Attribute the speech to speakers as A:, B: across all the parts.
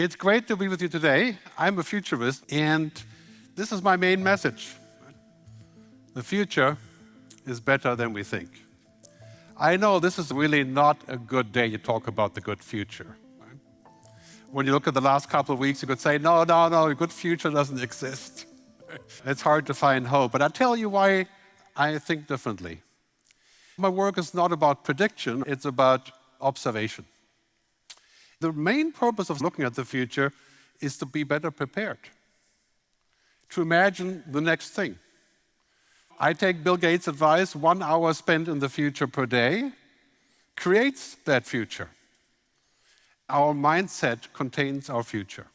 A: It's great to be with you today. I'm a futurist, and this is my main message. The future is better than we think. I know this is really not a good day to talk about the good future. Right? When you look at the last couple of weeks, you could say, no, a good future doesn't exist. It's hard to find hope, but I'll tell you why I think differently. My work is not about prediction, it's about observation. The main purpose of looking at the future is to be better prepared, to imagine the next thing. I take Bill Gates' advice, 1 hour spent in the future per day creates that future. Our mindset contains our future.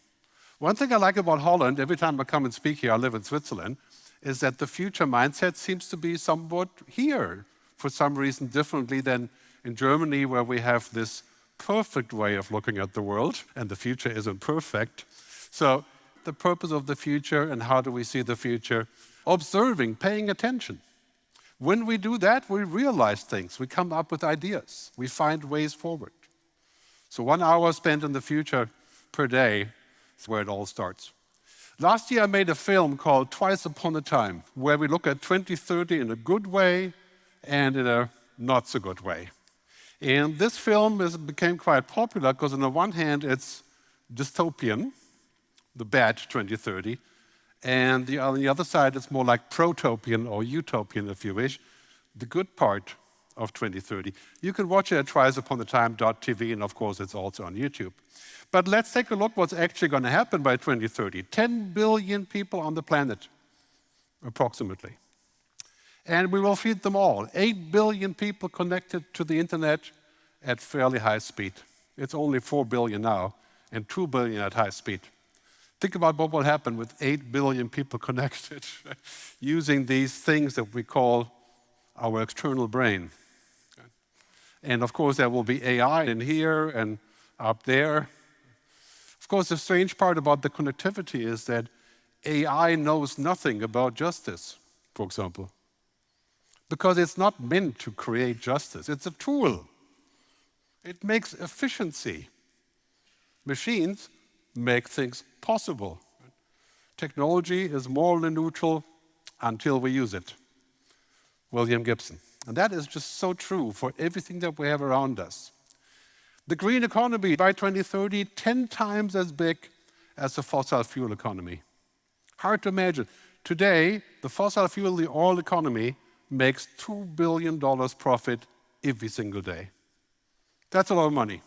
A: One thing I like about Holland, every time I come and speak here, I live in Switzerland, is that the future mindset seems to be somewhat here, for some reason differently than in Germany, where we have this perfect way of looking at the world, and the future isn't perfect. So the purpose of the future and how do we see the future? Observing, paying attention. When we do that, we realize things, we come up with ideas, we find ways forward. So 1 hour spent in the future per day is where it all starts. Last year I made a film called Twice Upon a Time, where we look at 2030 in a good way and in a not so good way. And this film became quite popular because on the one hand it's dystopian, the bad 2030, and on the other side it's more like protopian or utopian, if you wish, the good part of 2030. You can watch it at twiceupon-a-time.tv, and of course it's also on YouTube. But let's take a look what's actually going to happen by 2030. 10 billion people on the planet, approximately. And we will feed them all. 8 billion people connected to the internet at fairly high speed. It's only 4 billion now, and 2 billion at high speed. Think about what will happen with 8 billion people connected using these things that we call our external brain. And of course, there will be AI in here and up there. Of course, the strange part about the connectivity is that AI knows nothing about justice, for example. Because it's not meant to create justice. It's a tool. It makes efficiency. Machines make things possible. Technology is morally neutral until we use it. William Gibson. And that is just so true for everything that we have around us. The green economy by 2030, 10 times as big as the fossil fuel economy. Hard to imagine. Today, the fossil fuel, the oil economy, makes $2 billion profit every single day. That's a lot of money.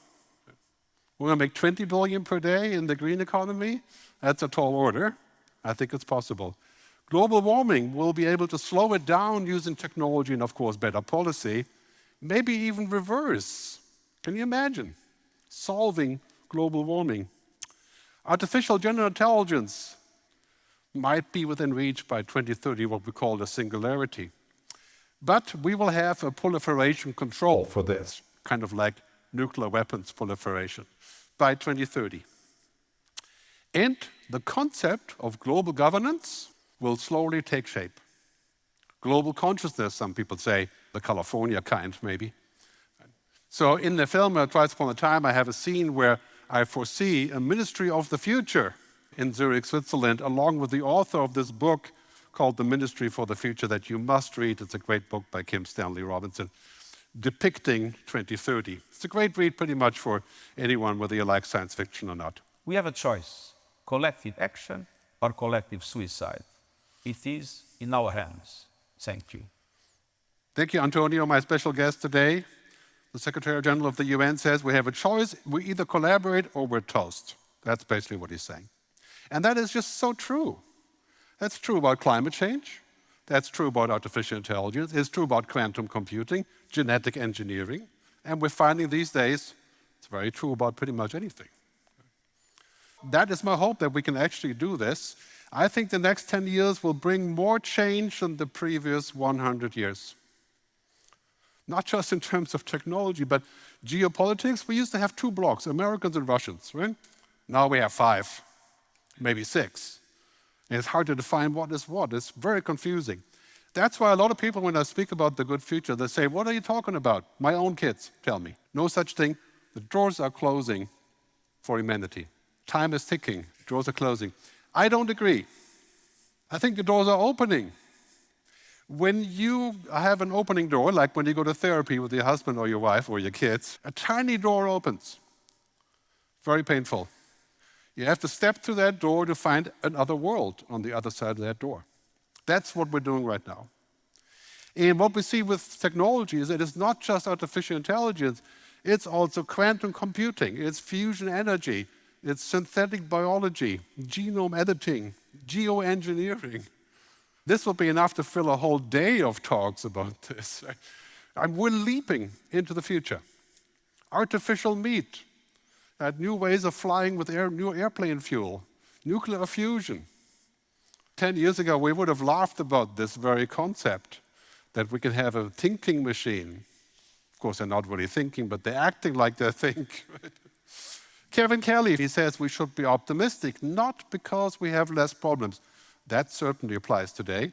A: We're going to make 20 billion per day in the green economy. That's a tall order. I think it's possible. Global warming, we'll be able to slow it down using technology and, of course, better policy. Maybe even reverse. Can you imagine? Solving global warming. Artificial general intelligence might be within reach by 2030, what we call the singularity. But we will have a proliferation control for this, kind of like nuclear weapons proliferation, by 2030. And the concept of global governance will slowly take shape. Global consciousness, some people say, the California kind, maybe. So in the film, Twice Upon a Time, I have a scene where I foresee a ministry of the future in Zurich, Switzerland, along with the author of this book called The Ministry for the Future that you must read. It's a great book by Kim Stanley Robinson, depicting 2030. It's a great read pretty much for anyone, whether you like science fiction or not.
B: We have a choice, collective action or collective suicide. It is in our hands. Thank you.
A: Thank you, Antonio, my special guest today. The Secretary General of the UN says we have a choice. We either collaborate or we're toast. That's basically what he's saying. And that is just so true. That's true about climate change. That's true about artificial intelligence. It's true about quantum computing, genetic engineering. And we're finding these days it's very true about pretty much anything. That is my hope, that we can actually do this. I think the next 10 years will bring more change than the previous 100 years. Not just in terms of technology, but geopolitics. We used to have 2 blocks, Americans and Russians, right? Now we have 5, maybe 6. And it's hard to define what is what. It's very confusing. That's why a lot of people, when I speak about the good future, they say, what are you talking about? My own kids tell me. No such thing. The doors are closing for humanity. Time is ticking. Doors are closing. I don't agree. I think the doors are opening. When you have an opening door, like when you go to therapy with your husband or your wife or your kids, a tiny door opens. Very painful. You have to step through that door to find another world on the other side of that door. That's what we're doing right now. And what we see with technology is that it's not just artificial intelligence, it's also quantum computing, it's fusion energy, it's synthetic biology, genome editing, geoengineering. This will be enough to fill a whole day of talks about this. And we're leaping into the future. Artificial meat, new ways of flying with new airplane fuel, nuclear fusion. 10 years ago, we would have laughed about this very concept, that we can have a thinking machine. Of course, they're not really thinking, but they're acting like they think. Kevin Kelly, he says we should be optimistic, not because we have less problems. That certainly applies today,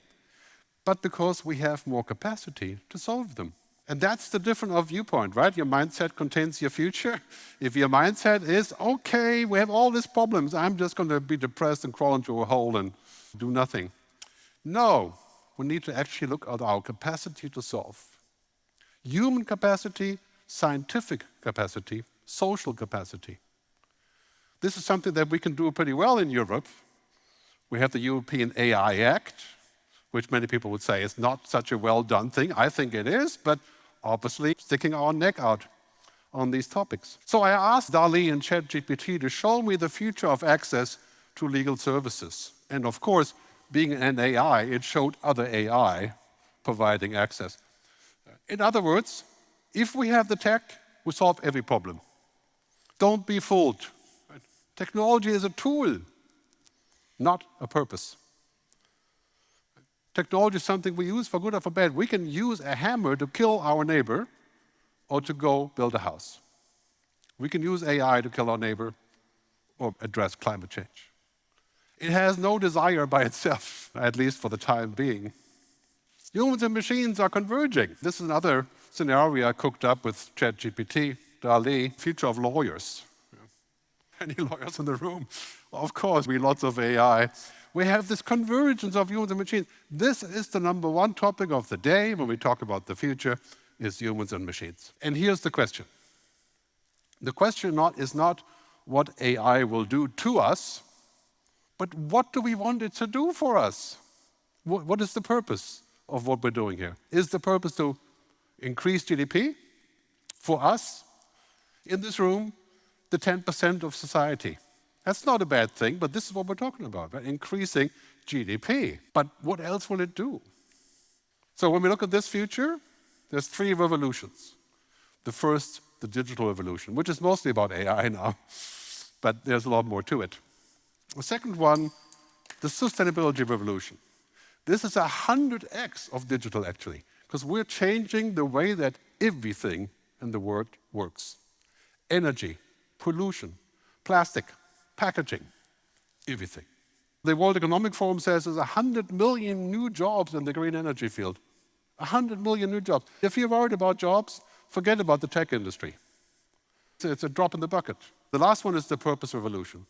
A: but because we have more capacity to solve them. And that's the difference of viewpoint, right? Your mindset contains your future. If your mindset is, okay, we have all these problems, I'm just going to be depressed and crawl into a hole and do nothing. No, we need to actually look at our capacity to solve. Human capacity, scientific capacity, social capacity. This is something that we can do pretty well in Europe. We have the European AI Act, which many people would say is not such a well-done thing. I think it is, but obviously sticking our neck out on these topics. So I asked DALL-E and ChatGPT to show me the future of access to legal services. And of course, being an AI, it showed other AI providing access. In other words, if we have the tech, we solve every problem. Don't be fooled. Technology is a tool, not a purpose. Technology is something we use for good or for bad. We can use a hammer to kill our neighbor or to go build a house. We can use AI to kill our neighbor or address climate change. It has no desire by itself, at least for the time being. Humans and machines are converging. This is another scenario I cooked up with ChatGPT, DALL-E, future of lawyers. Any lawyers in the room? Of course, we lots of AI. We have this convergence of humans and machines. This is the number one topic of the day when we talk about the future, is humans and machines. And here's the question. The question is not what AI will do to us, but what do we want it to do for us? What is the purpose of what we're doing here? Is the purpose to increase GDP for us in this room, the 10% of society? That's not a bad thing, but this is what we're talking about, right? Increasing GDP. But what else will it do? So when we look at this future, there's three revolutions. The first, the digital revolution, which is mostly about AI now, but there's a lot more to it. The second one, the sustainability revolution. This is 100x of digital, actually, because we're changing the way that everything in the world works. Energy, pollution, plastic, packaging, everything. The World Economic Forum says there's 100 million new jobs in the green energy field. 100 million new jobs. If you're worried about jobs, forget about the tech industry. It's a drop in the bucket. The last one is the purpose revolution.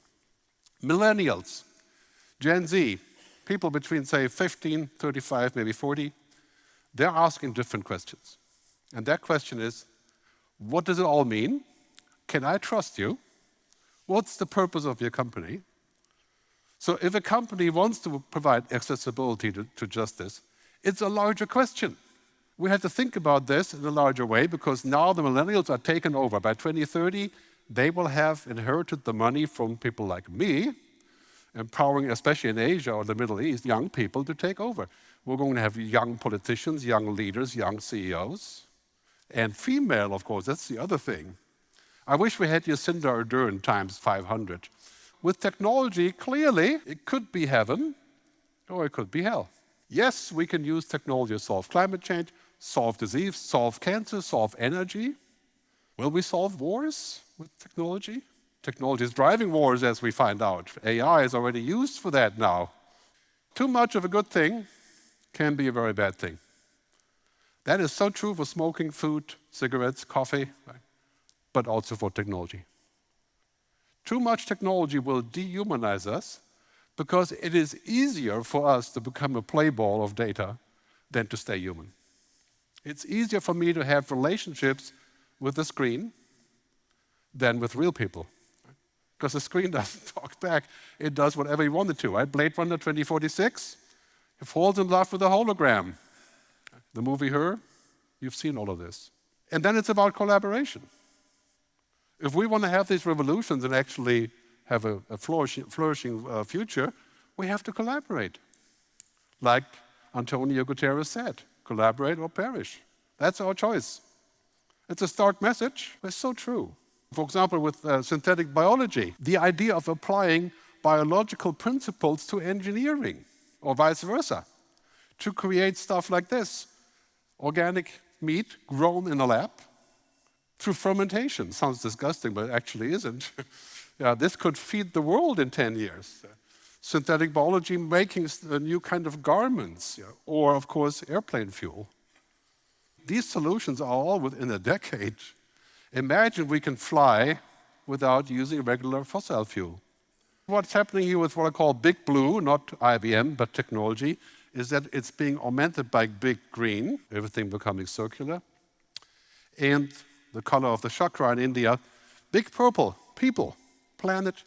A: Millennials, Gen Z, people between, say, 15, 35, maybe 40, they're asking different questions. And that question is, what does it all mean? Can I trust you? What's the purpose of your company? So if a company wants to provide accessibility to justice, it's a larger question. We have to think about this in a larger way because now the millennials are taken over. By 2030, they will have inherited the money from people like me, empowering, especially in Asia or the Middle East, young people to take over. We're going to have young politicians, young leaders, young CEOs, and female, of course, that's the other thing. I wish we had Jacinda Ardern times 500. With technology, clearly, it could be heaven or it could be hell. Yes, we can use technology to solve climate change, solve disease, solve cancer, solve energy. Will we solve wars with technology? Technology is driving wars, as we find out. AI is already used for that now. Too much of a good thing can be a very bad thing. That is so true for smoking, food, cigarettes, coffee, right? But also for technology. Too much technology will dehumanize us because it is easier for us to become a play ball of data than to stay human. It's easier for me to have relationships with the screen than with real people. Because the screen doesn't talk back. It does whatever you want it to. Right? Blade Runner 2046, he falls in love with a hologram. The movie Her, you've seen all of this. And then it's about collaboration. If we want to have these revolutions and actually have a flourishing future, we have to collaborate. Like Antonio Guterres said, collaborate or perish. That's our choice. It's a stark message, but it's so true. For example, with synthetic biology, the idea of applying biological principles to engineering, or vice versa, to create stuff like this. Organic meat grown in a lab through fermentation. Sounds disgusting, but it actually isn't. Yeah, this could feed the world in 10 years. Synthetic biology making a new kind of garments, or, of course, airplane fuel. These solutions are all within a decade. Imagine we can fly without using regular fossil fuel. What's happening here with what I call Big Blue, not IBM, but technology, is that it's being augmented by Big Green, everything becoming circular, and the color of the chakra in India, Big Purple, people, planet,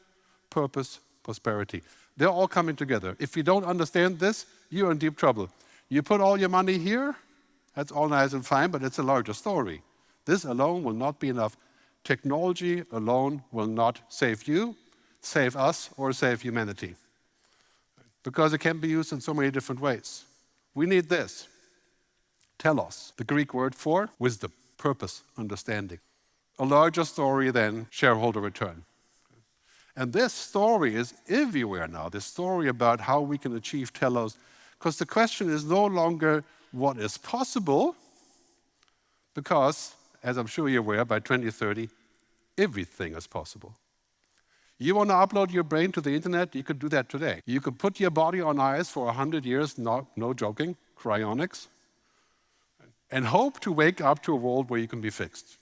A: purpose, prosperity. They're all coming together. If you don't understand this, you're in deep trouble. You put all your money here, that's all nice and fine, but it's a larger story. This alone will not be enough. Technology alone will not save you, save us, or save humanity. Because it can be used in so many different ways. We need this. Telos, the Greek word for wisdom, purpose, understanding. A larger story than shareholder return. And this story is everywhere now, this story about how we can achieve telos. Because the question is no longer what is possible, because, as I'm sure you're aware, by 2030, everything is possible. You want to upload your brain to the internet, you could do that today. You could put your body on ice for 100 years, no joking, cryonics, and hope to wake up to a world where you can be fixed.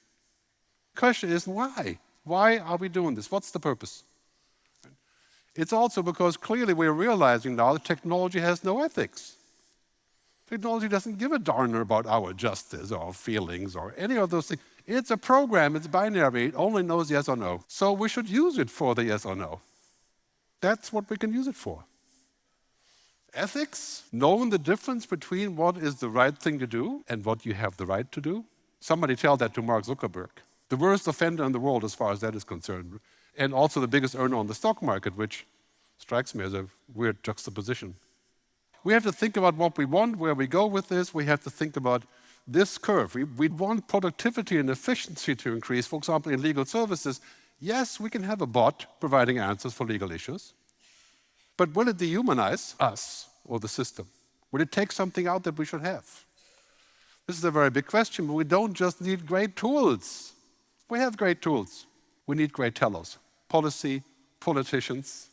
A: The question is why? Why are we doing this? What's the purpose? It's also because clearly we're realizing now that technology has no ethics. Technology doesn't give a darn about our justice or feelings or any of those things. It's a program, it's binary, it only knows yes or no. So we should use it for the yes or no. That's what we can use it for. Ethics, knowing the difference between what is the right thing to do and what you have the right to do. Somebody tell that to Mark Zuckerberg. The worst offender in the world as far as that is concerned. And also the biggest earner on the stock market, which strikes me as a weird juxtaposition. We have to think about what we want, where we go with this. We have to think about this curve. We want productivity and efficiency to increase. For example, in legal services, yes, we can have a bot providing answers for legal issues. But will it dehumanize us or the system? Will it take something out that we should have? This is a very big question, but we don't just need great tools. We have great tools. We need great tellers, policy, politicians.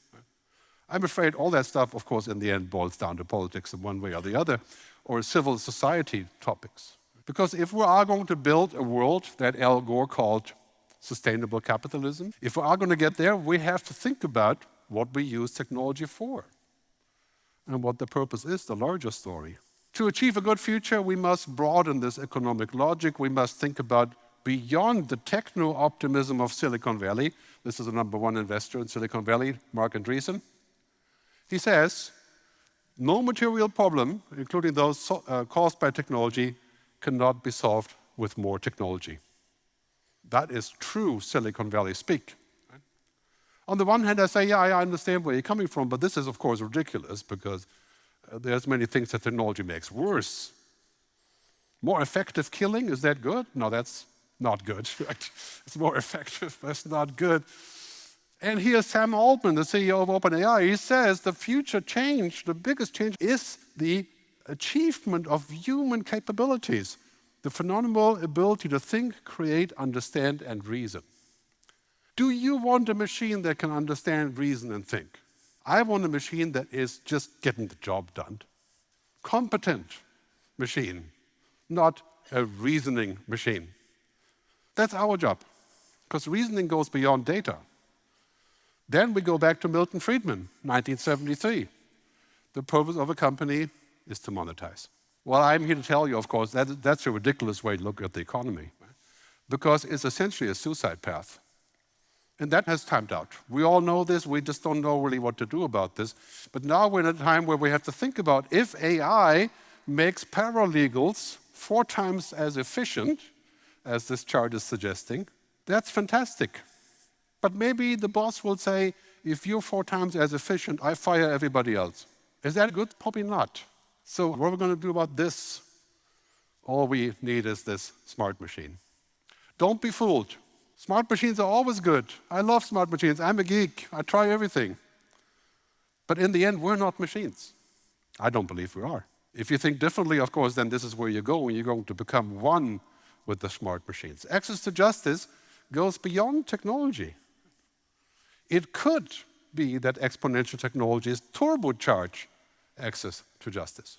A: I'm afraid all that stuff, of course, in the end boils down to politics in one way or the other, or civil society topics. Because if we are going to build a world that Al Gore called sustainable capitalism, if we are going to get there, we have to think about what we use technology for and what the purpose is, the larger story. To achieve a good future, we must broaden this economic logic. We must think about beyond the techno-optimism of Silicon Valley. This is the #1 investor in Silicon Valley, Mark Andreessen. He says, no material problem, including those caused by technology, cannot be solved with more technology. That is true Silicon Valley speak. On the one hand, I say, yeah, I understand where you're coming from, but this is, of course, ridiculous because there's many things that technology makes worse. More effective killing, is that good? No, that's not good. It's more effective, but it's not good. And here's Sam Altman, the CEO of OpenAI. He says the future change, the biggest change, is the achievement of human capabilities, the phenomenal ability to think, create, understand, and reason. Do you want a machine that can understand, reason, and think? I want a machine that is just getting the job done. Competent machine, not a reasoning machine. That's our job, because reasoning goes beyond data. Then we go back to Milton Friedman, 1973. The purpose of a company is to monetize. Well, I'm here to tell you, of course, that's a ridiculous way to look at the economy, because it's essentially a suicide path. And that has timed out. We all know this, we just don't know really what to do about this. But now we're in a time where we have to think about if AI makes paralegals 4 times as efficient, as this chart is suggesting, that's fantastic. But maybe the boss will say, if you're 4 times as efficient, I fire everybody else. Is that good? Probably not. So what are we going to do about this? All we need is this smart machine. Don't be fooled. Smart machines are always good. I love smart machines. I'm a geek. I try everything. But in the end, we're not machines. I don't believe we are. If you think differently, of course, then this is where you're going. You're going to become one with the smart machines. Access to justice goes beyond technology. It could be that exponential technologies turbocharge access to justice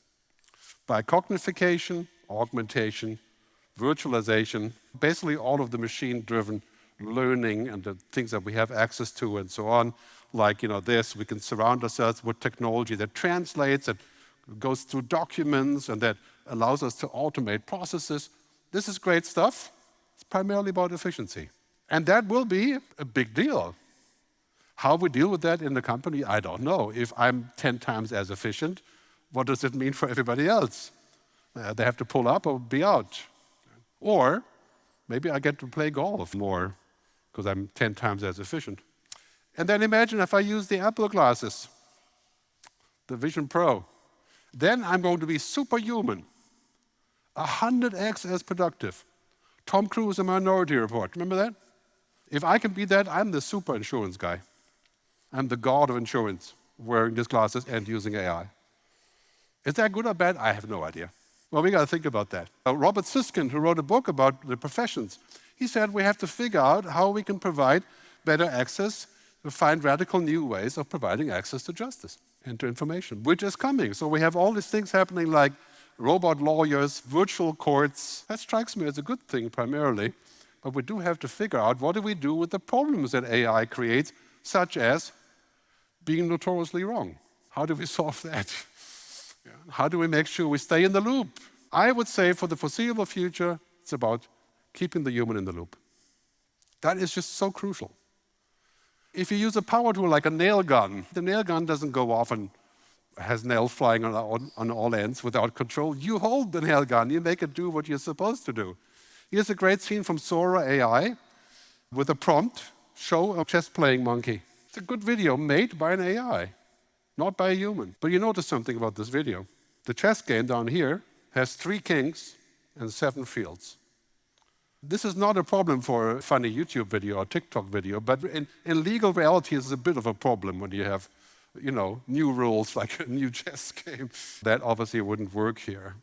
A: by cognification, augmentation, virtualization, basically all of the machine-driven learning and the things that we have access to and so on, like this, we can surround ourselves with technology that translates, that goes through documents, and that allows us to automate processes. This is great stuff. It's primarily about efficiency. And that will be a big deal. How we deal with that in the company, I don't know. If I'm 10 times as efficient, what does it mean for everybody else? They have to pull up or be out. Or maybe I get to play golf more because I'm 10 times as efficient. And then imagine if I use the Apple glasses, the Vision Pro. Then I'm going to be superhuman, 100x as productive. Tom Cruise in Minority Report, remember that? If I can be that, I'm the super insurance guy. I'm the god of insurance, wearing these glasses and using AI. Is that good or bad? I have no idea. Well, we got to think about that. Robert Susskind, who wrote a book about the professions, he said we have to figure out how we can provide better access, to find radical new ways of providing access to justice and to information, which is coming. So we have all these things happening like robot lawyers, virtual courts. That strikes me as a good thing primarily. But we do have to figure out what do we do with the problems that AI creates, such as being notoriously wrong. How do we solve that? How do we make sure we stay in the loop? I would say for the foreseeable future, it's about keeping the human in the loop. That is just so crucial. If you use a power tool like a nail gun, the nail gun doesn't go off and has nails flying on all ends without control. You hold the nail gun, you make it do what you're supposed to do. Here's a great scene from Sora AI with a prompt, show a chess-playing monkey. It's a good video made by an AI, not by a human. But you notice something about this video. The chess game down here has 3 kings and 7 fields. This is not a problem for a funny YouTube video or TikTok video, but in legal reality, it's a bit of a problem when you have, new rules like a new chess game. That obviously wouldn't work here.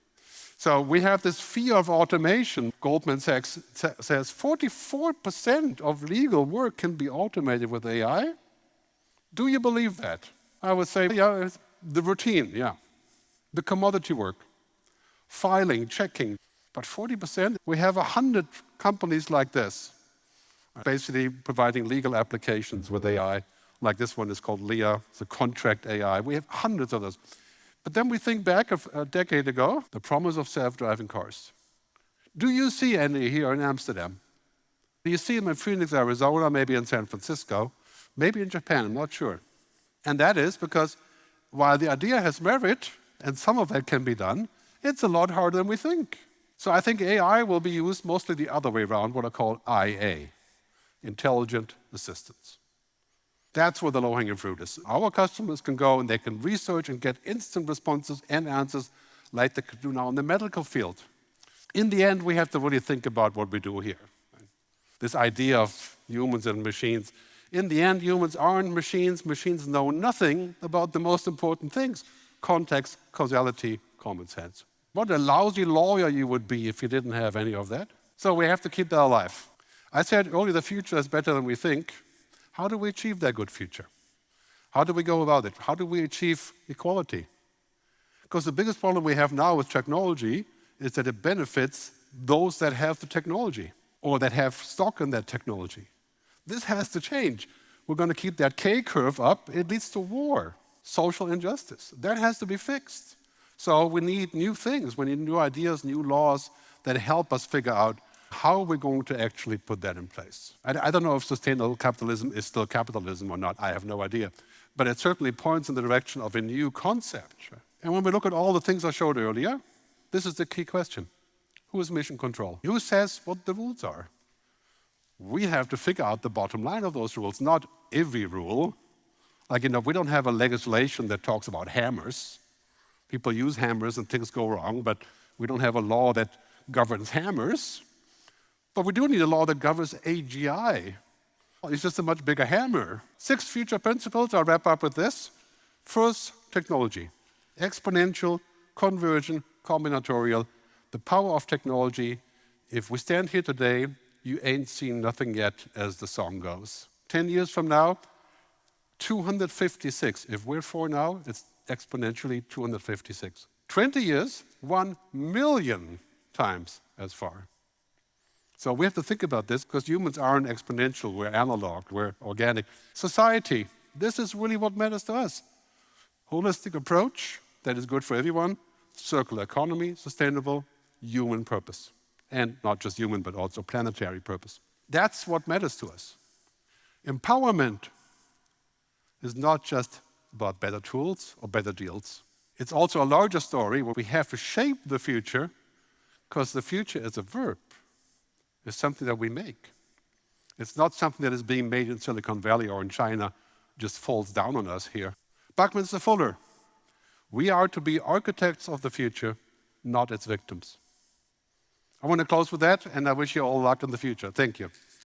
A: So we have this fear of automation. Goldman Sachs says 44% of legal work can be automated with AI. Do you believe that? I would say, yeah, it's the routine, yeah. The commodity work, filing, checking. But 40%, we have 100 companies like this, basically providing legal applications with AI. Like this one is called Leah, it's a contract AI. We have hundreds of those. But then we think back a decade ago, the promise of self-driving cars. Do you see any here in Amsterdam? Do you see them in Phoenix, Arizona, maybe in San Francisco, maybe in Japan, I'm not sure. And that is because while the idea has merit, and some of that can be done, it's a lot harder than we think. So I think AI will be used mostly the other way around, what I call IA, intelligent assistance. That's where the low-hanging fruit is. Our customers can go and they can research and get instant responses and answers like they could do now in the medical field. In the end, we have to really think about what we do here. This idea of humans and machines. In the end, humans aren't machines. Machines know nothing about the most important things: context, causality, common sense. What a lousy lawyer you would be if you didn't have any of that. So we have to keep that alive. I said earlier, the future is better than we think. How do we achieve that good future? How do we go about it? How do we achieve equality? Because the biggest problem we have now with technology is that it benefits those that have the technology or that have stock in that technology. This has to change. we're going to keep that K-curve up, it leads to war, social injustice. That has to be fixed. So we need new things, we need new ideas, new laws that help us figure out how we're going to actually put that in place. I don't know if sustainable capitalism is still capitalism or not, I have no idea. But it certainly points in the direction of a new concept. And when we look at all the things I showed earlier, this is the key question. Who is mission control? Who says what the rules are? We have to figure out the bottom line of those rules, not every rule. Like, we don't have a legislation that talks about hammers. People use hammers and things go wrong, but we don't have a law that governs hammers. But we do need a law that governs AGI. It's just a much bigger hammer. 6 future principles, I'll wrap up with this. First, technology. Exponential, convergent, combinatorial. The power of technology. If we stand here today, you ain't seen nothing yet, as the song goes. 10 years from now, 256. If we're 4 now, it's exponentially 256. 20 years, 1 million times as far. So we have to think about this, because humans aren't exponential, we're analog, we're organic. Society, this is really what matters to us. Holistic approach that is good for everyone, circular economy, sustainable, human purpose. And not just human, but also planetary purpose. That's what matters to us. Empowerment is not just about better tools or better deals. It's also a larger story where we have to shape the future, because the future is a verb. It's something that we make. It's not something that is being made in Silicon Valley or in China, just falls down on us here. Buckminster Fuller, we are to be architects of the future, not its victims. I want to close with that, and I wish you all luck in the future. Thank you.